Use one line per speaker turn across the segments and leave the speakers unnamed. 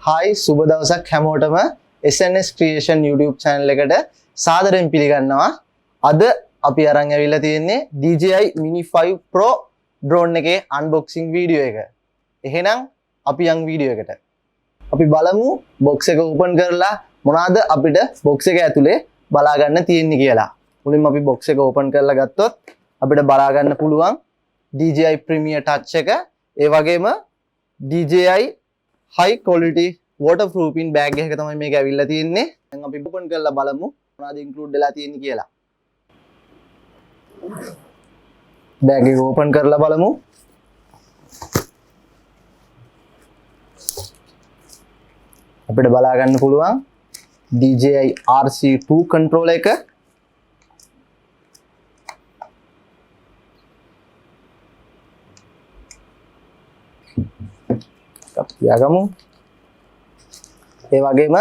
Hi සුබ දවසක් හැමෝටම SNS Creation YouTube channel එකට සාදරයෙන් පිළිගන්නවා. අද අපි අරන් ඇවිල්ලා තියෙන්නේ DJI Mini 5 Pro drone එකේ unboxing video එක. එහෙනම් අපි යන් වීඩියෝ එකට. අපි බලමු box එක open කරලා මොනවාද අපිට box එක ඇතුලේ බලා ගන්න තියෙන්නේ කියලා. මුලින්ම අපි box එක open කරලා ගත්තොත් අපිට බලා ගන්න පුළුවන් DJI Premier Touch එක. ඒ වගේම DJI high quality waterproofing bag එකක තමයි මේක ඇවිල්ලා තියෙන්නේ. දැන් අපි open කරලා බලමු මොනවද include වෙලා තියෙන්නේ කියලා. bag එක open කරලා බලමු. අපිට බලා ගන්න පුළුවන් DJI RC2 controller එක. යගමු. ඒ වගේම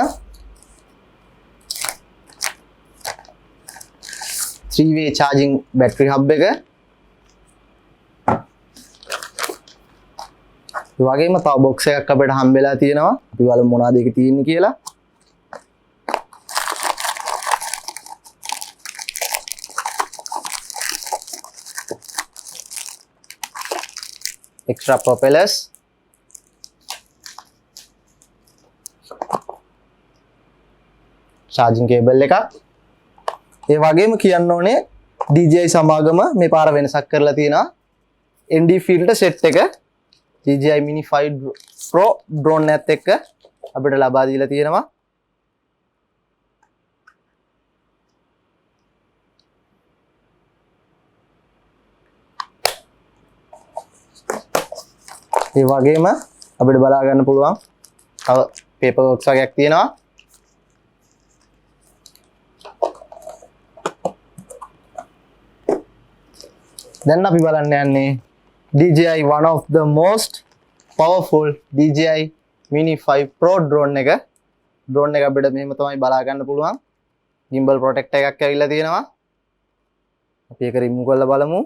3-way charging battery hub එක. ඒ වගේම තව box එකක් අපිට හම්බෙලා තියෙනවා. අපි බලමු මොනවද ඒකේ තියෙන්නේ කියලා. extra propellers, charging cable එකක්. ඒ වගේම කියන්න ඕනේ DJI සමාගම මේ පාර වෙනසක් කරලා තියෙනවා. ND filter set එක DJI Mini 5 Pro drone එකත් එක්ක අපිට ලබා දීලා තියෙනවා. ඒ වගේම අපිට බලා ගන්න පුළුවන් තව paper box වගේක් තියෙනවා. දැන් අපි බලන්න යන්නේ DJI one of the most powerful DJI Mini 5 Pro drone එක. drone එක අපිට මෙහෙම තමයි බලා ගන්න පුළුවන්. gimbal protector එකක් ඇවිල්ලා තියෙනවා. අපි ඒක remove කරලා බලමු.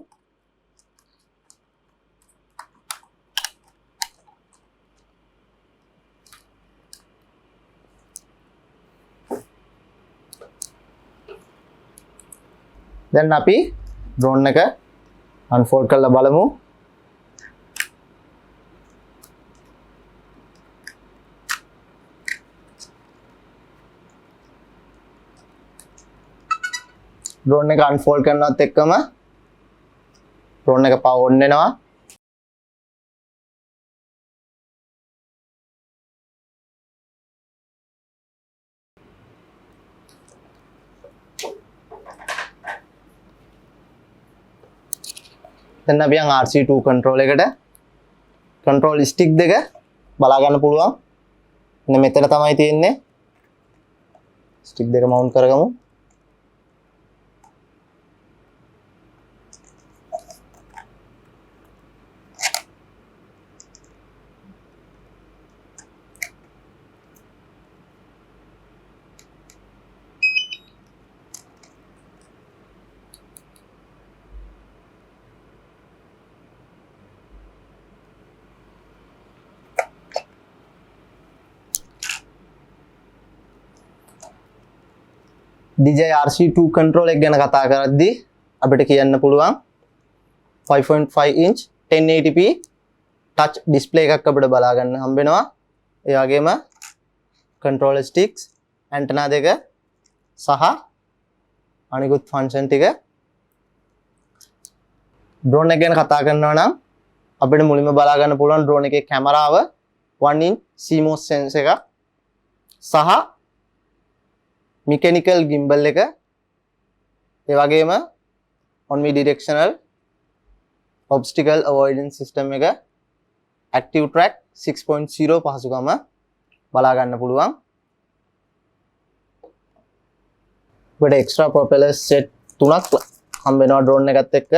දැන් අපි drone එක unfold කරලා බලමු. drone එක unfold කරනවත් එක්කම drone එක power on වෙනවා. දැන් අපි යන් RC2 control එකට. control stick දෙක බලා ගන්න පුළුවන්. මෙන්න මෙතන තමයි තියෙන්නේ. stick දෙක mount කරගමු. DJI RC2 control එක ගැන කතා කරද්දී අපිට කියන්න පුළුවන් 5.5 inch 1080p touch display එකක් අපිට බලා ගන්න හම්බ වෙනවා. ඒ වගේම controller sticks, antenna දෙක සහ අනිකුත් function ටික. drone එක ගැන කතා කරනවා නම් අපිට මුලින්ම බලා ගන්න පුළුවන් drone එකේ කැමරාව 1 inch CMOS sensor එකක් සහ mechanical gimbal එක. ඒ වගේම omnidirectional obstacle avoidance system එක, active track 6.0 පහසුකම බලා ගන්න පුළුවන්. අපිට extra propeller set 3ක් හම්බ වෙනවා drone එකත් එක්ක.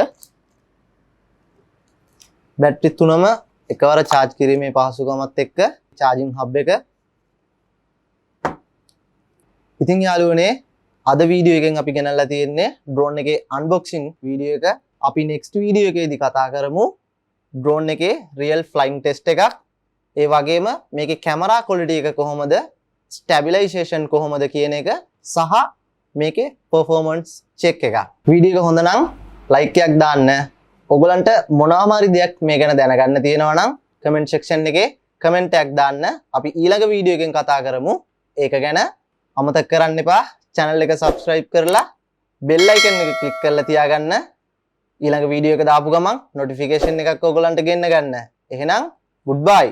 බැටරි 3ම එකවර charge කිරීමේ පහසුකමත් එක්ක charging hub එක. ඉතින් යාළුවනේ අද වීඩියෝ එකෙන් අපි ගෙනල්ලා තියෙන්නේ drone එකේ unboxing වීඩියෝ එක. අපි next වීඩියෝ එකේදී කතා කරමු drone එකේ real flying test එකක්. ඒ වගේම මේකේ කැමරා ක්වොලිටි එක කොහොමද, ස්ටැබිලයිසේෂන් කොහොමද කියන එක සහ මේකේ පර්ෆෝමන්ස් චෙක් එක. වීඩියෝ එක හොඳ නම් ලයික් එකක් දාන්න. ඔයගලන්ට මොනවාම හරි දෙයක් මේ ගැන දැනගන්න තියෙනවා නම් කමෙන්ට් සෙක්ෂන් එකේ කමෙන්ට් එකක් දාන්න. අපි ඊළඟ වීඩියෝ එකෙන් කතා කරමු. ඒක ගැන අමතක කරන්න එපා. channel එක subscribe කරලා bell icon එක click කරලා තියාගන්න. ඊළඟ වීඩියෝ එක දාපු ගමන් notification එකක් ඔයගලන්ට ගෙන්න ගන්න. එහෙනම් goodbye.